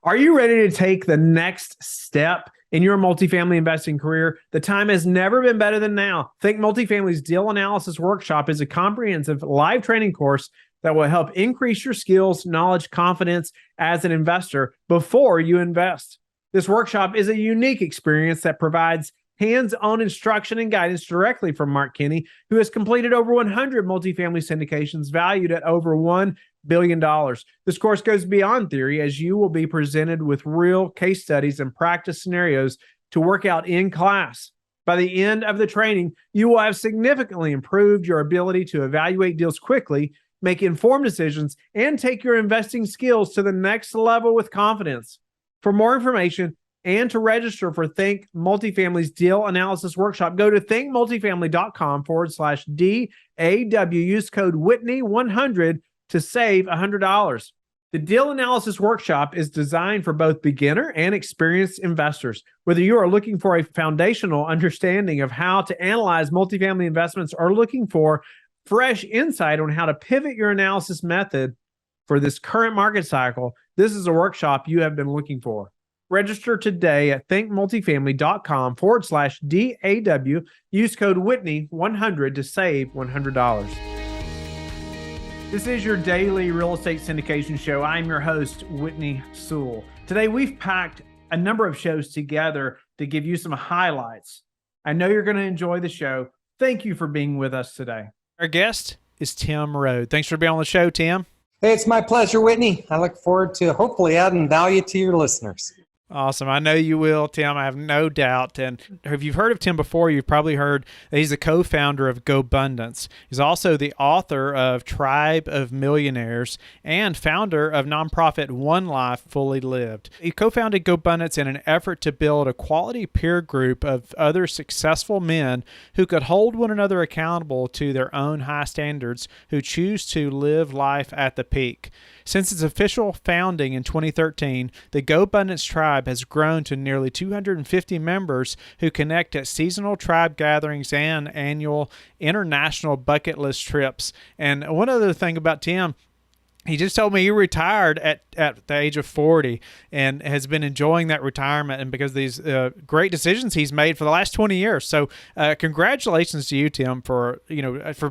Are you ready to take the next step in your multifamily investing career? The time has never been better than now. Think Multifamily's Deal Analysis Workshop is a comprehensive live training course that will help increase your skills, knowledge, confidence as an investor before you invest. This workshop is a unique experience that provides hands-on instruction and guidance directly from Mark Kenney, who has completed over 100 multifamily syndications valued at over $1 billion. This course goes beyond theory, as you will be presented with real case studies and practice scenarios to work out in class. By the end of the training, you will have significantly improved your ability to evaluate deals quickly, make informed decisions, and take your investing skills to the next level with confidence. For more information and to register for Think Multifamily's Deal Analysis Workshop, go to thinkmultifamily.com/DAW. Use code Whitney100 to save $100. The Deal Analysis Workshop is designed for both beginner and experienced investors. Whether you are looking for a foundational understanding of how to analyze multifamily investments or looking for fresh insight on how to pivot your analysis method for this current market cycle, this is a workshop you have been looking for. Register today at thinkmultifamily.com/DAW. Use code Whitney100 to save $100. This is your daily real estate syndication show. I'm your host, Whitney Sewell. Today, we've packed a number of shows together to give you some highlights. I know you're going to enjoy the show. Thank you for being with us today. Our guest is Tim Rhode. Thanks for being on the show, Tim. Hey, it's my pleasure, Whitney. I look forward to hopefully adding value to your listeners. Awesome. I know you will, Tim. I have no doubt. And if you've heard of Tim before, you've probably heard that he's the co-founder of GoBundance. He's also the author of Tribe of Millionaires and founder of nonprofit One Life Fully Lived. He co-founded GoBundance in an effort to build a quality peer group of other successful men who could hold one another accountable to their own high standards, who choose to live life at the peak. Since its official founding in 2013, the GoBundance Tribe has grown to nearly 250 members who connect at seasonal tribe gatherings and annual international bucket list trips. And one other thing about Tim, he just told me he retired at the age of 40 and has been enjoying that retirement, and because of these great decisions he's made for the last 20 years. So congratulations to you, Tim, for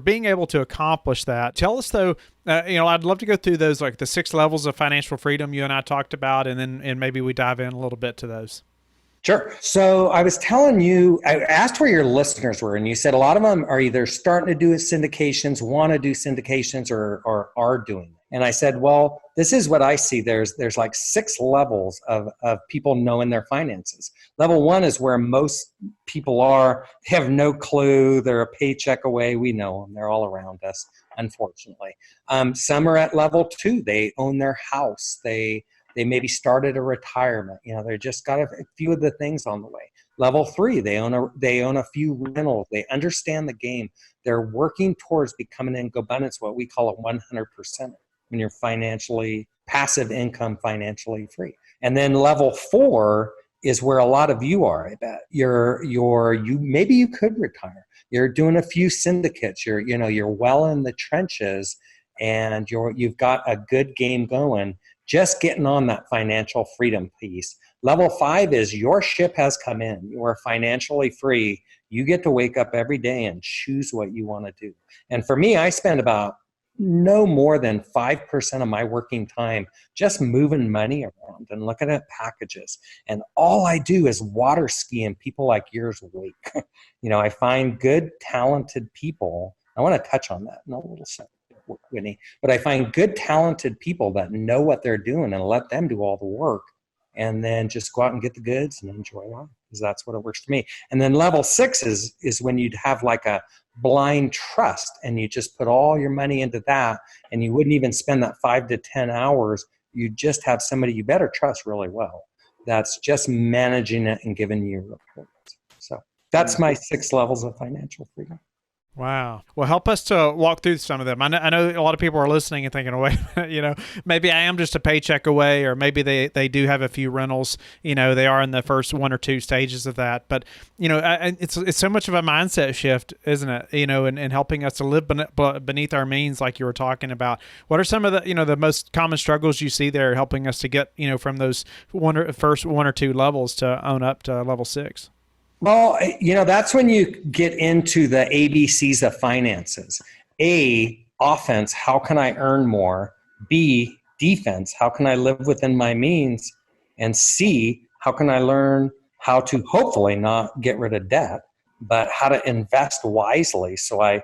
being able to accomplish that. Tell us, though, I'd love to go through those, like the 6 levels of financial freedom you and I talked about, and maybe we dive in a little bit to those. Sure. So I was telling you, I asked where your listeners were, and you said a lot of them are either starting to do syndications, want to do syndications, or are doing them. And I said, well, this is what I see. There's like 6 levels of people knowing their finances. Level 1 is where most people are. They have no clue. They're a paycheck away. We know them. They're all around us, unfortunately. Some are at level 2. They own their house. They maybe started a retirement. They just got a few of the things on the way. Level 3, they own a few rentals. They understand the game. They're working towards becoming in GoBundance what we call a 100%. When you're financially passive income, financially free. And then level 4 is where a lot of you are. I bet maybe you could retire. You're doing a few syndicates. You're well in the trenches, and you've got a good game going. Just getting on that financial freedom piece. Level 5 is your ship has come in. You are financially free. You get to wake up every day and choose what you want to do. And for me, I spend about no more than 5% of my working time just moving money around and looking at packages. And all I do is water ski, and people like yours wake. I find good, talented people. I want to touch on that in a little second, Whitney. But I find good, talented people that know what they're doing and let them do all the work, and then just go out and get the goods and enjoy life, because that's what it works for me. And then level 6 is when you'd have like a blind trust, and you just put all your money into that, and you wouldn't even spend that 5 to 10 hours. You just have somebody you better trust really well that's just managing it and giving you reports. So that's my 6 levels of financial freedom. Wow. Well, help us to walk through some of them. I know a lot of people are listening and thinking, wait, maybe I am just a paycheck away, or maybe they do have a few rentals. They are in the first one or two stages of that. But, it's so much of a mindset shift, isn't it? And helping us to live beneath our means, like you were talking about. What are some of the most common struggles you see there, helping us to get, from those first one or two levels to own up to level 6? Well, that's when you get into the ABCs of finances. A, offense, how can I earn more? B, defense, how can I live within my means? And C, how can I learn how to hopefully not get rid of debt, but how to invest wisely so I,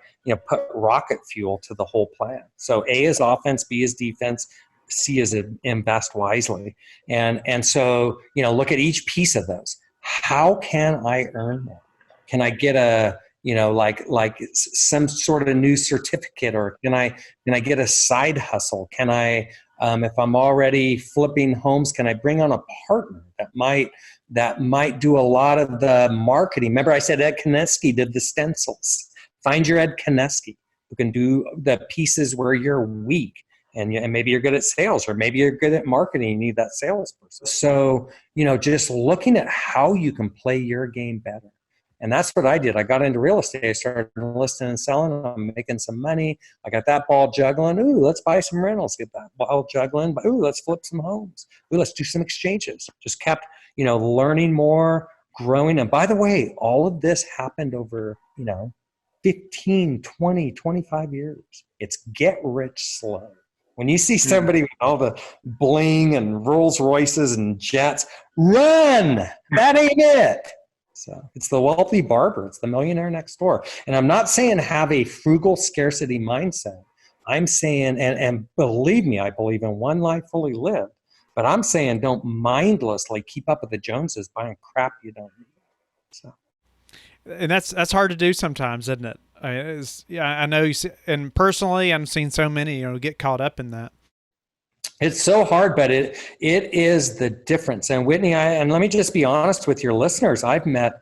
put rocket fuel to the whole plan. So A is offense, B is defense, C is invest wisely. And so, look at each piece of those. How can I earn more? Can I get a, like some sort of new certificate, or can I get a side hustle? Can I, if I'm already flipping homes, can I bring on a partner that might do a lot of the marketing? Remember I said Ed Koneski did the stencils. Find your Ed Koneski who can do the pieces where you're weak. And maybe you're good at sales, or maybe you're good at marketing. You need that salesperson. So, just looking at how you can play your game better. And that's what I did. I got into real estate. I started listing and selling. I'm making some money. I got that ball juggling. Ooh, let's buy some rentals. Get that ball juggling. Ooh, let's flip some homes. Ooh, let's do some exchanges. Just kept, learning more, growing. And by the way, all of this happened over, 15, 20, 25 years. It's get rich slow. When you see somebody with all the bling and Rolls Royces and jets, run! That ain't it. So it's the wealthy barber. It's the millionaire next door. And I'm not saying have a frugal scarcity mindset. I'm saying, and believe me, I believe in one life fully lived. But I'm saying don't mindlessly keep up with the Joneses buying crap you don't need. So. And that's hard to do sometimes, isn't it? I know you see, and personally, I've seen so many, get caught up in that. It's so hard, but it is the difference. And Whitney, and let me just be honest with your listeners, I've met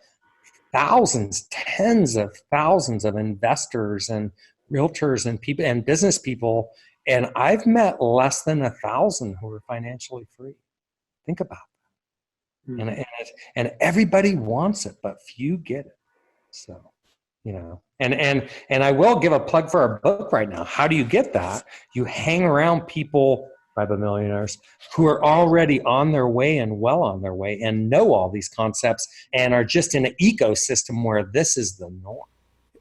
thousands, tens of thousands of investors and realtors and people and business people, and I've met less than 1,000 who are financially free. Think about that. Mm-hmm. And everybody wants it, but few get it. So. And I will give a plug for our book right now. How do you get that? You hang around people, Tribe of Millionaires, who are already on their way and well on their way and know all these concepts and are just in an ecosystem where this is the norm.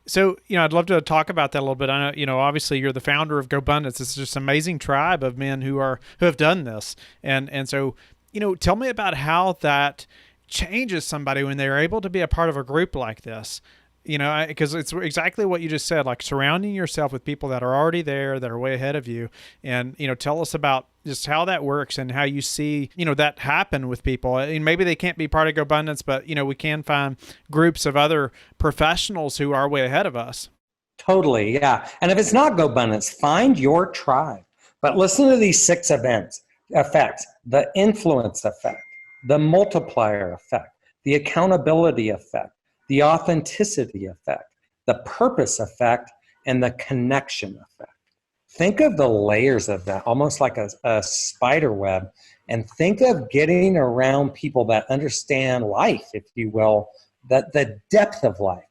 So, I'd love to talk about that a little bit. I know, obviously you're the founder of GoBundance. It's just an amazing tribe of men who have done this. And so, tell me about how that changes somebody when they're able to be a part of a group like this. Because it's exactly what you just said, like surrounding yourself with people that are already there, that are way ahead of you. And, tell us about just how that works and how you see, that happen with people. And maybe they can't be part of GoBundance, but, we can find groups of other professionals who are way ahead of us. Totally. Yeah. And if it's not GoBundance, find your tribe. But listen to these 6 effects: the influence effect, the multiplier effect, the accountability effect, the authenticity effect, the purpose effect, and the connection effect. Think of the layers of that, almost like a spider web, and think of getting around people that understand life, if you will, that the depth of life.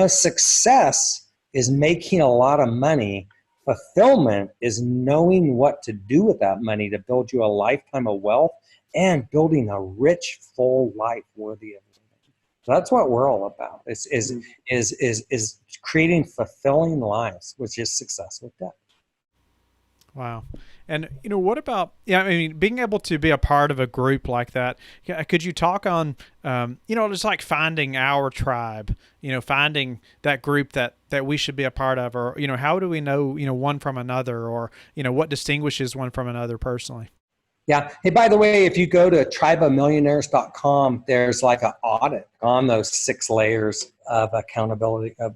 Success is making a lot of money. Fulfillment is knowing what to do with that money to build you a lifetime of wealth and building a rich, full life worthy of. So that's what we're all about. Is creating fulfilling lives, which is success with depth. Wow. And, what about, being able to be a part of a group like that, could you talk on, just like finding our tribe, finding that group that we should be a part of, or, how do we know, one from another, or, what distinguishes one from another personally? Yeah. Hey, by the way, if you go to tribeofmillionaires.com, there's like an audit on those 6 layers of accountability of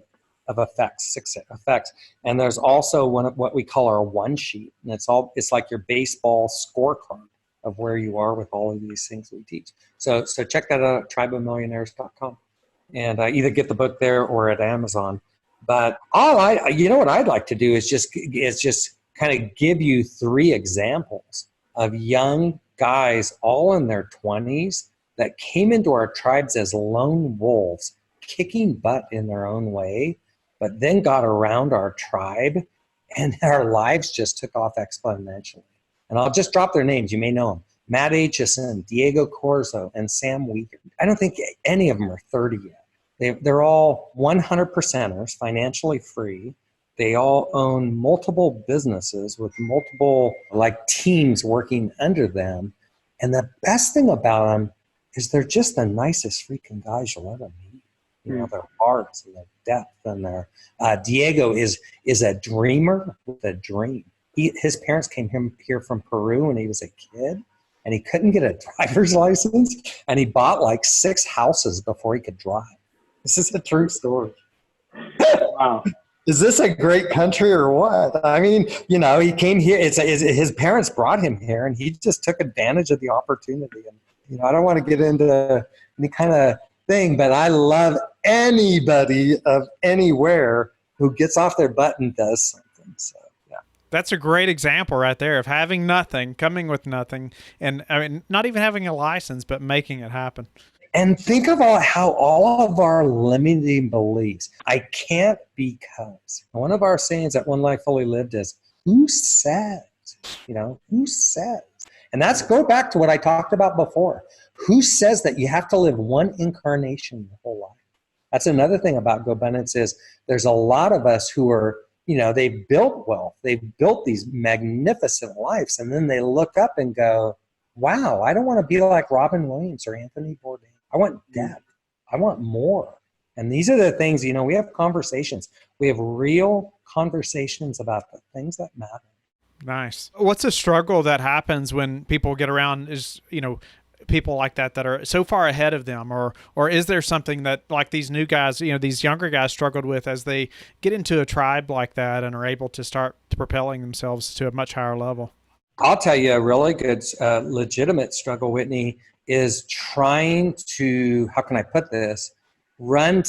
effects, 6 effects. And there's also one of what we call our one sheet. And it's like your baseball scorecard of where you are with all of these things we teach. So check that out at tribeofmillionaires.com and either get the book there or at Amazon. But what I'd like to do is just kind of give you 3 examples of young guys all in their 20s that came into our tribes as lone wolves, kicking butt in their own way, but then got around our tribe and their lives just took off exponentially. And I'll just drop their names. You may know them. Matt Aitchison, Diego Corzo, and Sam Weaver. I don't think any of them are 30 yet. They're all 100%ers, financially free. They all own multiple businesses with multiple teams working under them. And the best thing about them is they're just the nicest freaking guys you'll ever meet. You know, their hearts and their depth and their Diego is a dreamer with a dream. His parents came here from Peru when he was a kid, and he couldn't get a driver's license, and he bought 6 houses before he could drive. This is a true story. Wow. Is this a great country or what? I mean, he came here. His parents brought him here, and he just took advantage of the opportunity. And I don't want to get into any kind of thing, but I love anybody of anywhere who gets off their butt and does something. So, yeah. That's a great example right there of having nothing, coming with nothing, and not even having a license, but making it happen. And think about how all of our limiting beliefs, I can't because. One of our sayings at One Life Fully Lived is, who says? Who says? And that's go back to what I talked about before. Who says that you have to live one incarnation your whole life? That's another thing about GoBundance is there's a lot of us who are, they've built wealth. They've built these magnificent lives. And then they look up and go, wow, I don't want to be like Robin Williams or Anthony Bourdain. I want depth. I want more. And these are the things, we have conversations. We have real conversations about the things that matter. Nice. What's a struggle that happens when people get around is, people like that are so far ahead of them, or is there something that these new guys, these younger guys struggled with as they get into a tribe like that and are able to start propelling themselves to a much higher level? I'll tell you a really good, legitimate struggle, Whitney, is trying to, how can I put this, run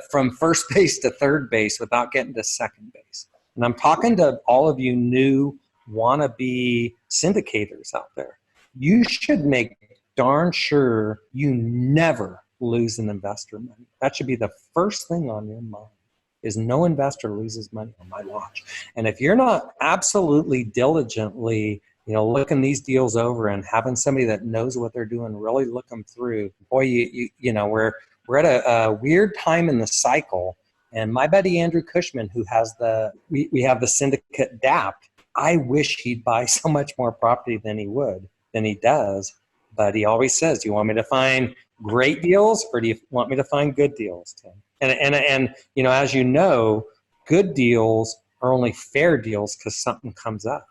from first base to third base without getting to second base. And I'm talking to all of you new wannabe syndicators out there. You should make darn sure you never lose an investor money. That should be the first thing on your mind, is no investor loses money on my watch. And if you're not absolutely diligently looking these deals over and having somebody that knows what they're doing really look them through, boy, we're at a weird time in the cycle. And my buddy Andrew Cushman, who has we have the syndicate DAPT, I wish he'd buy so much more property than he does. But he always says, do you want me to find great deals or do you want me to find good deals, Tim? And as you know, good deals are only fair deals because something comes up.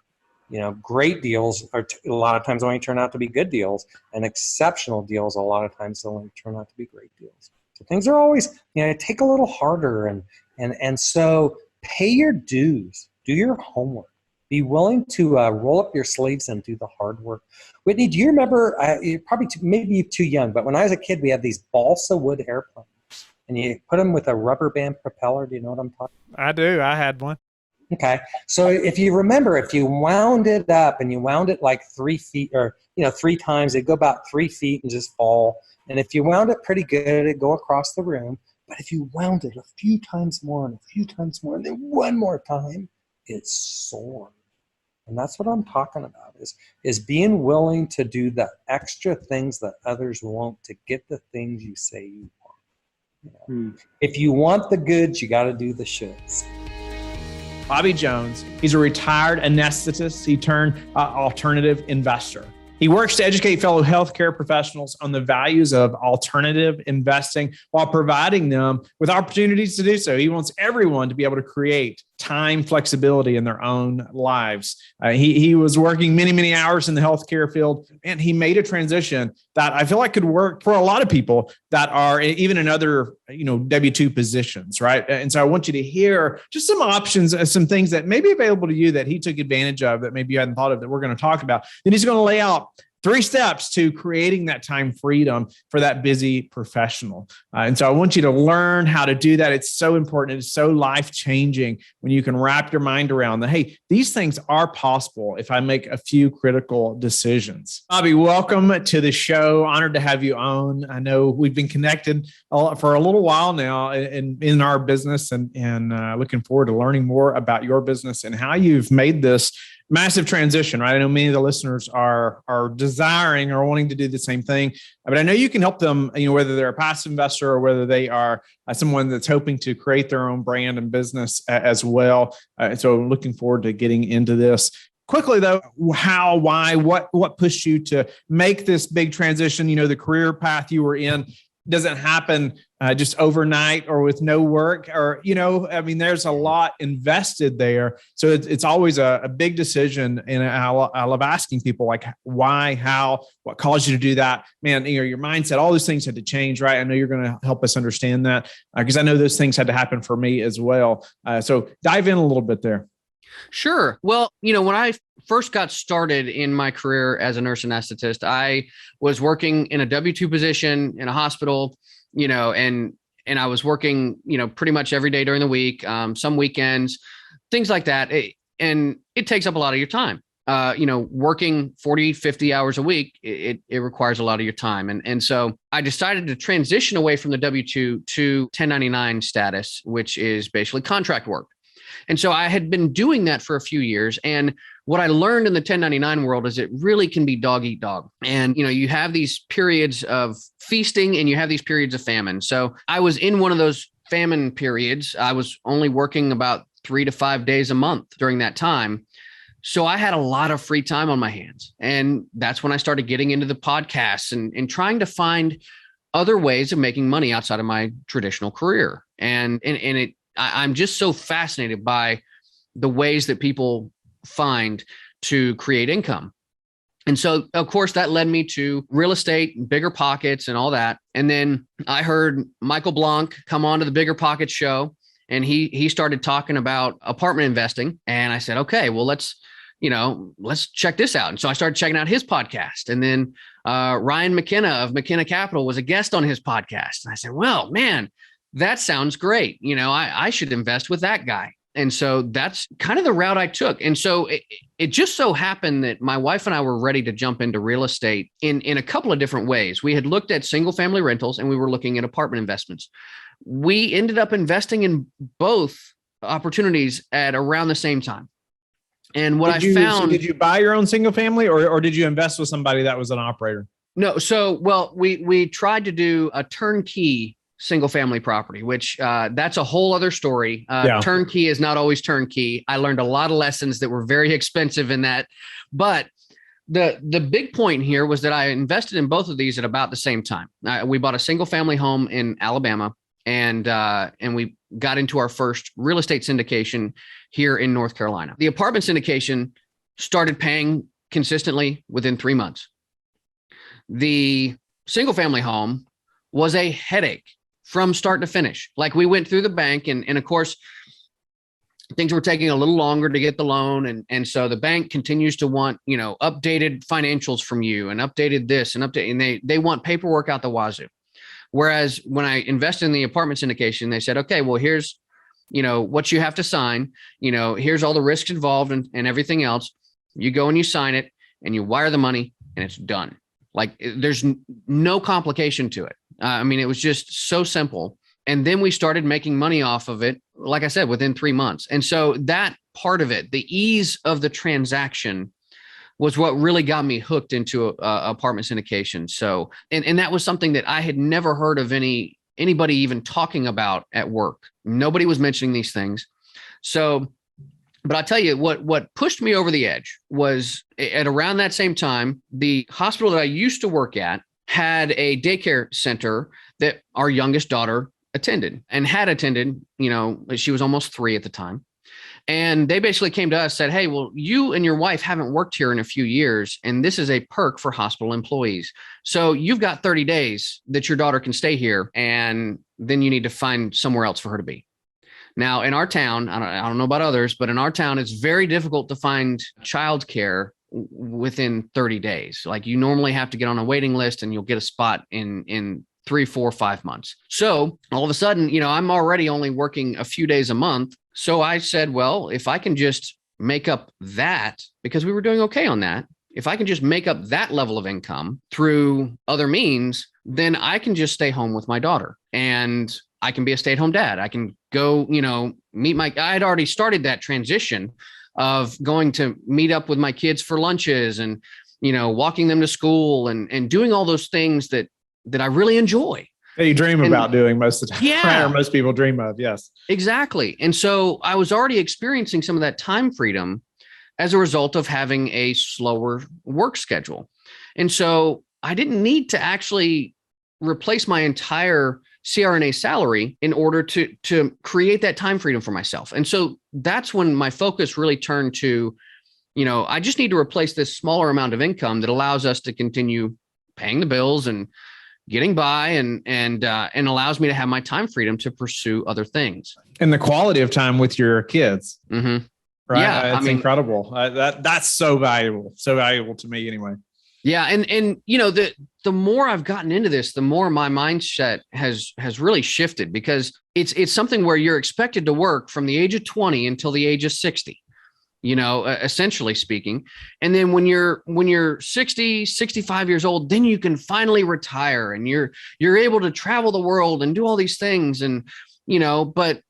Great deals are a lot of times only turn out to be good deals, and exceptional deals a lot of times only turn out to be great deals. So things are always, take a little harder, and so pay your dues, do your homework, be willing to roll up your sleeves and do the hard work. Whitney, do you remember? You're probably maybe too young, but when I was a kid, we had these balsa wood airplanes, and you put them with a rubber band propeller. Do you know what I'm talking about? I do. I had one. Okay. So if you remember, if you wound it up and you wound it 3 feet or, 3 times, it'd go about 3 feet and just fall. And if you wound it pretty good, it'd go across the room. But if you wound it a few times more and a few times more and then one more time, it soared. And that's what I'm talking about is being willing to do the extra things that others won't to get the things you say you want. If you want the goods, you got to do the shoulds. Bobby Jones, he's a retired anesthetist. He turned alternative investor. He works to educate fellow healthcare professionals on the values of alternative investing while providing them with opportunities to do so. He wants everyone to be able to create time flexibility in their own lives. He was working many, many hours in the healthcare field, and he made a transition that I feel like could work for a lot of people that are even in other, W-2 positions, right? And so I want you to hear just some options, some things that may be available to you that he took advantage of that maybe you hadn't thought of that we're going to talk about. Then he's going to lay out 3 steps to creating that time freedom for that busy professional. And so I want you to learn how to do that. It's so important. It's so life-changing when you can wrap your mind around that. Hey, these things are possible if I make a few critical decisions. Bobby, welcome to the show. Honored to have you on. I know we've been connected for a little while now in our business, and looking forward to learning more about your business and how you've made this massive transition, right? I know many of the listeners are desiring or wanting to do the same thing, but I know you can help them, whether they're a passive investor or whether they are someone that's hoping to create their own brand and business as well. So looking forward to getting into this. Quickly though, how, why, what pushed you to make this big transition? The career path you were in doesn't happen just overnight or with no work, or, there's a lot invested there. So it's always a big decision. And I love asking people like why, how, what caused you to do that, man, your mindset, all those things had to change, right? I know you're going to help us understand that because I know those things had to happen for me as well. So dive in a little bit there. Sure. Well, when I first got started in my career as a nurse anesthetist, I was working in a W-2 position in a hospital, and I was working, pretty much every day during the week, some weekends, things like that. And it takes up a lot of your time. Working 40, 50 hours a week, it requires a lot of your time. And so I decided to transition away from the W-2 to 1099 status, which is basically contract work. And so I had been doing that for a few years. And what I learned in the 1099 world is it really can be dog eat dog. And, you have these periods of feasting and you have these periods of famine. So I was in one of those famine periods. I was only working about 3 to 5 days a month during that time. So I had a lot of free time on my hands. And that's when I started getting into the podcasts and trying to find other ways of making money outside of my traditional career. I'm just so fascinated by the ways that people find to create income. And so, of course, that led me to real estate, Bigger Pockets and all that. And then I heard Michael Blanc come on to the Bigger Pockets show, and he started talking about apartment investing. And I said, okay, well, let's check this out. And so I started checking out his podcast. And then Ryan McKenna of McKenna Capital was a guest on his podcast. And I said, well, man, that sounds great. I should invest with that guy. And so that's kind of the route I took. And so it just so happened that my wife and I were ready to jump into real estate in a couple of different ways. We had looked at single family rentals and we were looking at apartment investments. We ended up investing in both opportunities at around the same time. And what I found— Did you buy your own single family or did you invest with somebody that was an operator? No. So, we tried to do a turnkey single family property, which that's a whole other story. Turnkey is not always turnkey. I learned a lot of lessons that were very expensive in that. But the big point here was that I invested in both of these at about the same time. We bought a single family home in Alabama, and we got into our first real estate syndication here in North Carolina. The apartment syndication started paying consistently within 3 months. The single family home was a headache from start to finish. Like, we went through the bank and of course things were taking a little longer to get the loan. And so the bank continues to want, updated financials from you and updated this and they want paperwork out the wazoo. Whereas when I invested in the apartment syndication, they said, okay, well, here's, what you have to sign, here's all the risks involved and everything else. You go and you sign it and you wire the money and it's done. Like, there's no complication to it. It was just so simple. And then we started making money off of it, like I said, within 3 months. And so that part of it, the ease of the transaction, was what really got me hooked into apartment syndication. So, and that was something that I had never heard of anybody even talking about at work. Nobody was mentioning these things. So, but I'll tell you what pushed me over the edge was at around that same time, the hospital that I used to work at had a daycare center that our youngest daughter attended and had attended, she was almost 3 at the time. And they basically came to us, said, hey, well, you and your wife haven't worked here in a few years, and this is a perk for hospital employees. So you've got 30 days that your daughter can stay here, and then you need to find somewhere else for her to be. Now, in our town, I don't know about others, but in our town, it's very difficult to find childcare within 30 days. Like you normally have to get on a waiting list and you'll get a spot in 3, 4, 5 months. So all of a sudden, I'm already only working a few days a month. So I said, well, if I can just make up that, because we were doing okay on that, if I can just make up that level of income through other means, then I can just stay home with my daughter and I can be a stay-at-home dad. I can go, I had already started that transition of going to meet up with my kids for lunches and, walking them to school and doing all those things that I really enjoy. That you dream about doing most of the time. Yeah. Or most people dream of. Yes. Exactly. And so I was already experiencing some of that time freedom as a result of having a slower work schedule. And so I didn't need to actually replace my entire CRNA salary in order to create that time freedom for myself. And so that's when my focus really turned to, I just need to replace this smaller amount of income that allows us to continue paying the bills and getting by and allows me to have my time freedom to pursue other things. And the quality of time with your kids. Mm-hmm. Right. Yeah. It's incredible. That's so valuable to me anyway. Yeah. And the more I've gotten into this, the more my mindset has really shifted, because it's something where you're expected to work from the age of 20 until the age of 60, essentially speaking. And then when you're 60, 65 years old, then you can finally retire and you're able to travel the world and do all these things. And, but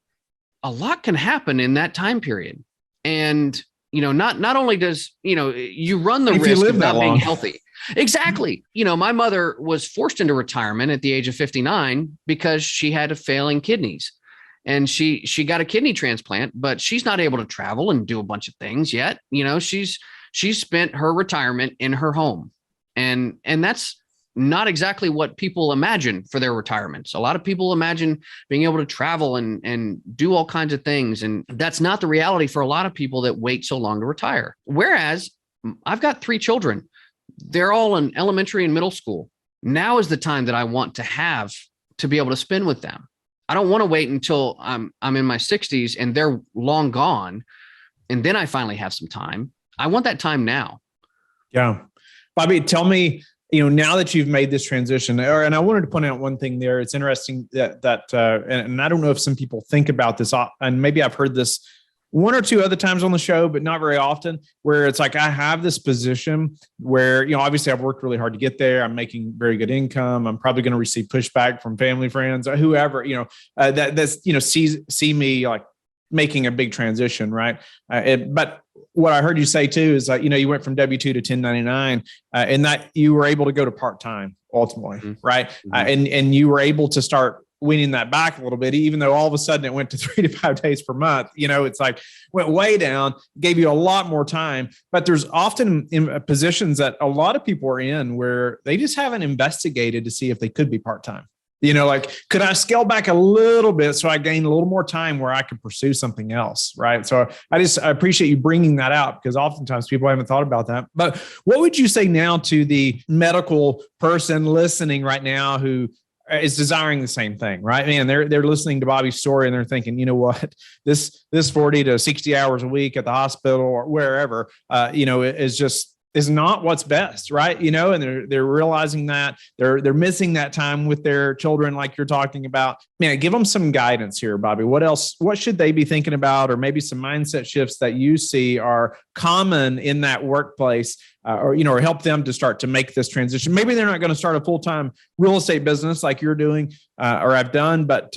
a lot can happen in that time period. And, not only does, you run the risk of not being healthy. Exactly. My mother was forced into retirement at the age of 59 because she had failing kidneys, and she got a kidney transplant, but she's not able to travel and do a bunch of things yet. She's spent her retirement in her home, and that's not exactly what people imagine for their retirements. A lot of people imagine being able to travel and do all kinds of things. And that's not the reality for a lot of people that wait so long to retire. Whereas I've got 3 children. They're all in elementary and middle school. Now is the time that I want to have to be able to spend with them. I don't want to wait until I'm in my 60s and they're long gone, and then I finally have some time. I want that time now. Yeah. Bobby, tell me, now that you've made this transition, and I wanted to point out one thing there. It's interesting that and I don't know if some people think about this, and maybe I've heard this 1 or 2 other times on the show, but not very often, where it's like, I have this position where, obviously I've worked really hard to get there. I'm making very good income. I'm probably going to receive pushback from family, friends, or whoever, see me like making a big transition. Right. But what I heard you say too, is that, you went from W-2 to 1099 and that you were able to go to part-time ultimately. Mm-hmm. Right. Mm-hmm. And you were able to start winning that back a little bit, even though all of a sudden it went to 3 to 5 days per month. It's like went way down, gave you a lot more time. But there's often positions that a lot of people are in where they just haven't investigated to see if they could be part-time. Like, could I scale back a little bit so I gain a little more time where I could pursue something else? Right. So I appreciate you bringing that out, because oftentimes people haven't thought about that. But what would you say now to the medical person listening right now who is desiring the same thing, right? Man, they're listening to Bobby's story and they're thinking, you know what, this 40 to 60 hours a week at the hospital or wherever, is not what's best, right? And they're realizing that they're missing that time with their children, like you're talking about. Man, give them some guidance here, Bobby. What should they be thinking about, or maybe some mindset shifts that you see are common in that workplace, or help them to start to make this transition? Maybe they're not going to start a full-time real estate business like you're doing, or I've done, but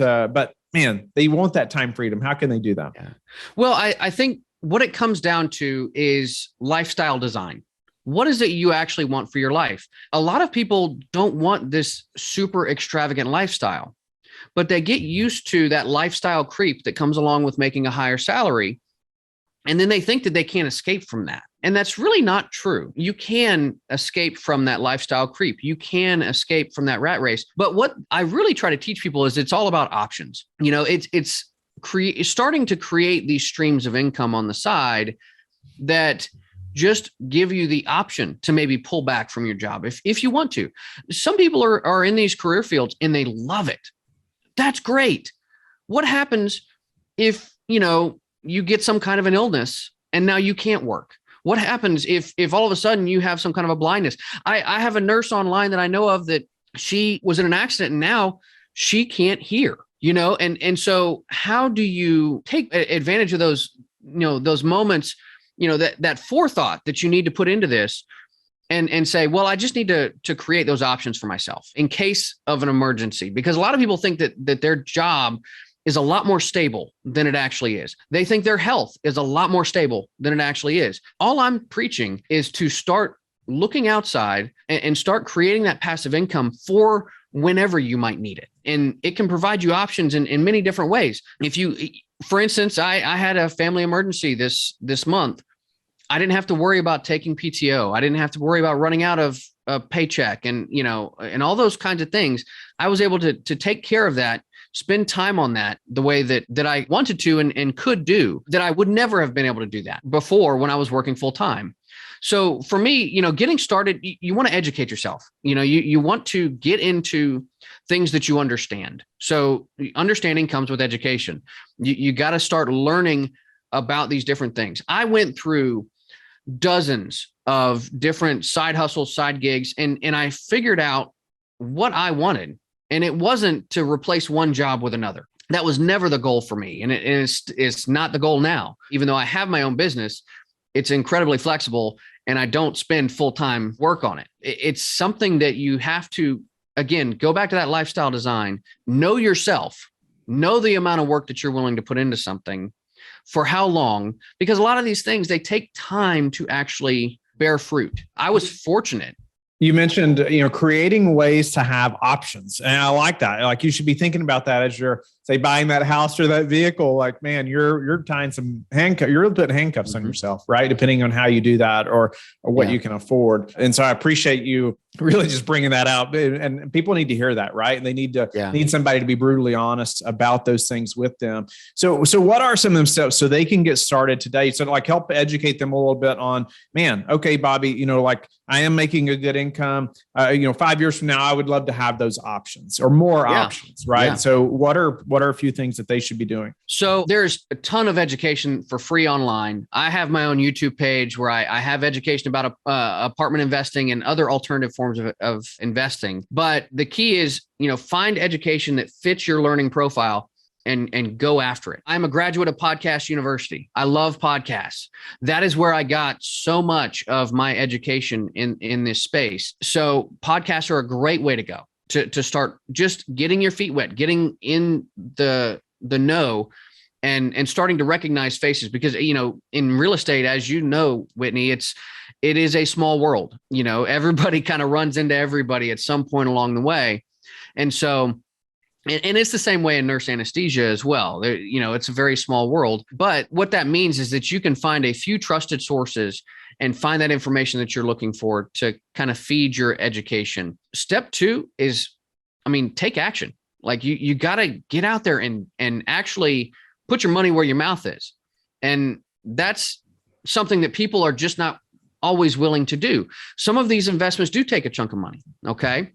man, they want that time freedom. How can they do that? Yeah. Well, I think what it comes down to is lifestyle design. What is it you actually want for your life? A lot of people don't want this super extravagant lifestyle, but they get used to that lifestyle creep that comes along with making a higher salary. And then they think that they can't escape from that. And that's really not true. You can escape from that lifestyle creep. You can escape from that rat race. But what I really try to teach people is it's all about options. It's starting to create these streams of income on the side that just give you the option to maybe pull back from your job if you want to. Some people are in these career fields and they love it. That's great. What happens if, you get some kind of an illness and now you can't work? What happens if all of a sudden you have some kind of a blindness? I have a nurse online that I know of that she was in an accident and now she can't hear, and so how do you take advantage of those, those moments, that forethought that you need to put into this and say, well, I just need to create those options for myself in case of an emergency, because a lot of people think that their job is a lot more stable than it actually is. They think their health is a lot more stable than it actually is. All I'm preaching is to start looking outside and start creating that passive income for whenever you might need it. And it can provide you options in many different ways. For instance, I had a family emergency this month. I didn't have to worry about taking PTO. I didn't have to worry about running out of a paycheck and all those kinds of things. I was able to take care of that, spend time on that the way that I wanted to and could do, that I would never have been able to do that before when I was working full time. So for me, getting started, you want to educate yourself. You want to get into things that you understand. So understanding comes with education. You got to start learning about these different things. I went through dozens of different side hustles, side gigs, and I figured out what I wanted. And it wasn't to replace one job with another. That was never the goal for me. And it's not the goal now. Even though I have my own business, it's incredibly flexible and I don't spend full-time work on it. It's something that you have to, again, go back to that lifestyle design, know yourself, know the amount of work that you're willing to put into something, for how long, because a lot of these things, they take time to actually bear fruit. I was fortunate. You mentioned, creating ways to have options. And I like that. Like, you should be thinking about that as you're, say, buying that house or that vehicle. Like, man, you're tying some handcuffs, you're putting handcuffs on yourself, right? Depending on how you do that or what you can afford. And so I appreciate you really just bringing that out. And people need to hear that, right? And they need somebody to be brutally honest about those things with them. So what are some of them steps so they can get started today? So help educate them a little bit on, man, okay, Bobby, I am making a good income. 5 years from now, I would love to have those options or more options, right? Yeah. So what are a few things that they should be doing? So there's a ton of education for free online. I have my own YouTube page where I have education about apartment investing and other alternative forms of investing. But the key is, find education that fits your learning profile and go after it. I'm a graduate of Podcast University. I love podcasts. That is where I got so much of my education in this space. So podcasts are a great way to go to start just getting your feet wet, getting in the know and starting to recognize faces, because, in real estate, as you know, Whitney, it is a small world. Everybody kind of runs into everybody at some point along the way. And so, and it's the same way in nurse anesthesia as well. It's a very small world. But what that means is that you can find a few trusted sources and find that information that you're looking for to kind of feed your education. Step 2 is, take action. Like you got to get out there and actually put your money where your mouth is. And that's something that people are just not always willing to do. Some of these investments do take a chunk of money. Okay.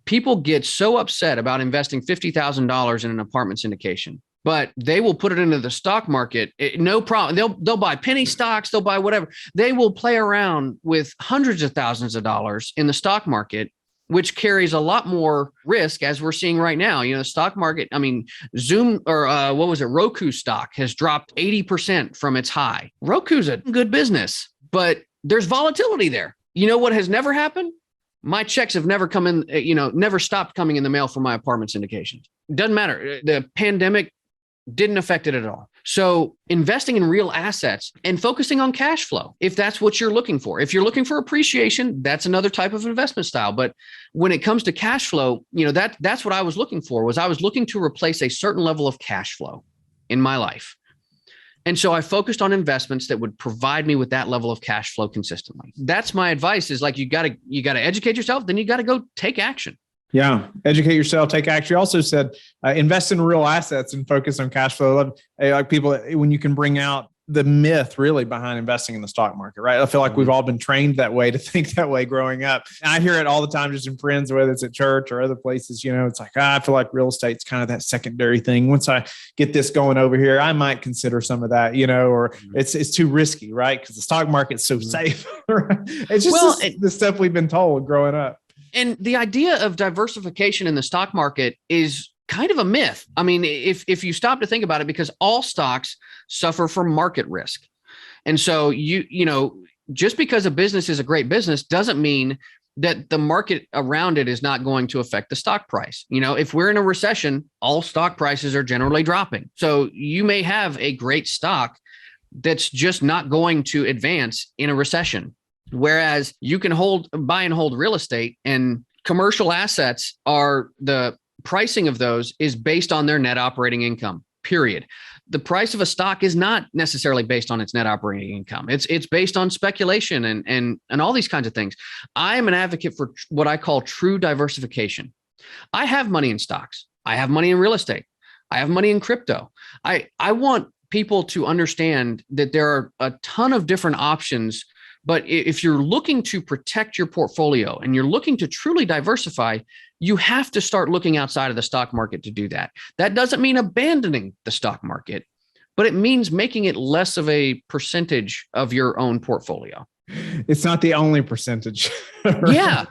People get so upset about investing $50,000 in an apartment syndication, but they will put it into the stock market. No problem. They'll buy penny stocks. They'll buy whatever. They will play around with hundreds of thousands of dollars in the stock market, which carries a lot more risk, as we're seeing right now. The stock market, Zoom or Roku stock has dropped 80% from its high. Roku's a good business, but there's volatility there. You know what has never happened? My checks have never come in, never stopped coming in the mail from my apartment syndications. Doesn't matter. The pandemic didn't affect it at all. So investing in real assets and focusing on cash flow, if that's what you're looking for. If you're looking for appreciation, that's another type of investment style. But when it comes to cash flow, that's what I was looking for. I was looking to replace a certain level of cash flow in my life. And so I focused on investments that would provide me with that level of cash flow consistently. That's my advice, is like, you got to educate yourself, then you got to go take action. Yeah. Educate yourself, take action. You also said invest in real assets and focus on cash flow. Like people, when you can bring out the myth really behind investing in the stock market, right? I feel like we've all been trained that way to think that way growing up. And I hear it all the time, just in friends, whether it's at church or other places, it's like, I feel like real estate's kind of that secondary thing. Once I get this going over here, I might consider some of that, or it's too risky, right? Because the stock market's so safe. Right? It's just the stuff we've been told growing up. And the idea of diversification in the stock market is kind of a myth. I mean, if you stop to think about it, because all stocks suffer from market risk. And so just because a business is a great business doesn't mean that the market around it is not going to affect the stock price. If we're in a recession, all stock prices are generally dropping. So you may have a great stock that's just not going to advance in a recession. Whereas you can buy and hold real estate, and commercial assets are the pricing of those is based on their net operating income, period. The price of a stock is not necessarily based on its net operating income. It's based on speculation and all these kinds of things. I am an advocate for what I call true diversification. I have money in stocks. I have money in real estate. I have money in crypto. I want people to understand that there are a ton of different options. But if you're looking to protect your portfolio and you're looking to truly diversify, you have to start looking outside of the stock market to do that. That doesn't mean abandoning the stock market, but it means making it less of a percentage of your own portfolio. It's not the only percentage. Right?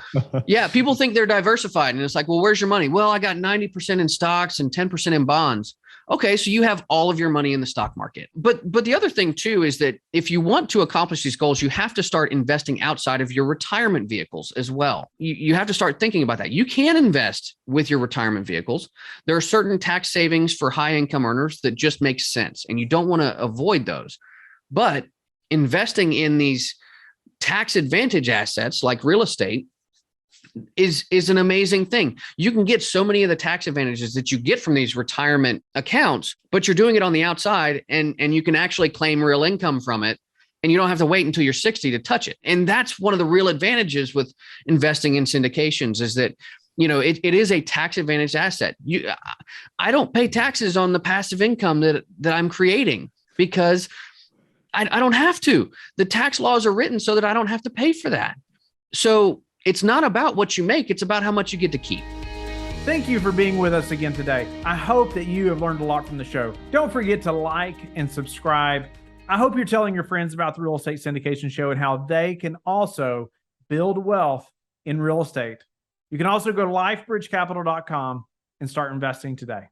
Yeah. People think they're diversified, and it's like, well, where's your money? Well, I got 90% in stocks and 10% in bonds. Okay, so you have all of your money in the stock market. But the other thing too is that if you want to accomplish these goals, you have to start investing outside of your retirement vehicles as well. You have to start thinking about that. You can invest with your retirement vehicles. There are certain tax savings for high income earners that just make sense, and you don't want to avoid those. But investing in these tax advantage assets like real estate is an amazing thing. You can get so many of the tax advantages that you get from these retirement accounts, but you're doing it on the outside, and you can actually claim real income from it, and you don't have to wait until you're 60 to touch it. And that's one of the real advantages with investing in syndications, is that it is a tax advantage asset. I don't pay taxes on the passive income that I'm creating, because I don't have to. The tax laws are written so that I don't have to pay for that. So it's not about what you make, it's about how much you get to keep. Thank you for being with us again today. I hope that you have learned a lot from the show. Don't forget to like and subscribe. I hope you're telling your friends about the Real Estate Syndication Show and how they can also build wealth in real estate. You can also go to lifebridgecapital.com and start investing today.